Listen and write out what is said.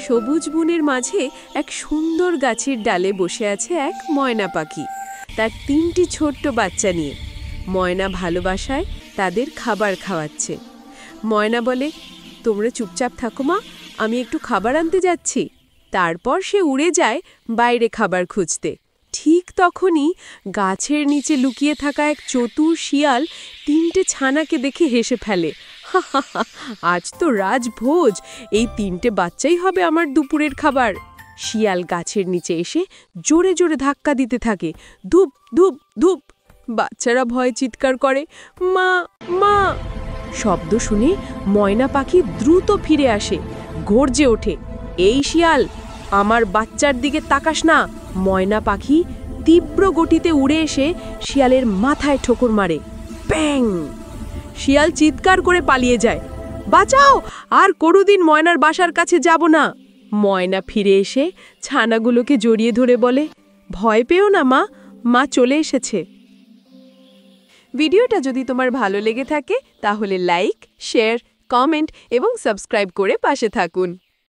সবুজ বনের মাঝে এক সুন্দর গাছের ডালে বসে আছে এক ময়না পাখি, তার 3টি ছোট্ট বাচ্চা নিয়ে। ময়না ভালোবাসায় তাদের খাবার খাওয়াচ্ছে। ময়না বলে, তোমরা চুপচাপ থাকো মা, আমি একটু খাবার আনতে যাচ্ছি। তারপর সে উড়ে যায় বাইরে খাবার খুঁজতে। ঠিক তখনই গাছের নিচে লুকিয়ে থাকা এক চতুর শিয়াল 3টে ছানাকে দেখে হেসে ফেলে। আজ তো রাজভোজ, এই 3টে বাচ্চাই হবে আমার দুপুরের খাবার। শিয়াল গাছের নিচে এসে জোরে জোরে ধাক্কা দিতে থাকে, ধুপ ধুপ ধুপ। বাচ্চারা ভয়ে চিৎকার করে, মা মা। শব্দ শুনে ময়না পাখি দ্রুত ফিরে আসে, গর্জে ওঠে, এই শিয়াল, আমার বাচ্চার দিকে তাকাস না। ময়না পাখি তীব্র গতিতে উড়ে এসে শিয়ালের মাথায় ঠোকর মারে, প্যাং! শিয়াল চিৎকার করে পালিয়ে যায়। বাঁচাও, আর কোনোদিন ময়নার বাসার কাছে যাব না। ময়না ফিরে এসে ছানাগুলোকে জড়িয়ে ধরে বলে, ভয় পেও না মা, মা চলে এসেছে। ভিডিওটা যদি তোমার ভালো লেগে থাকে তাহলে লাইক, শেয়ার, কমেন্ট এবং সাবস্ক্রাইব করে পাশে থাকুন।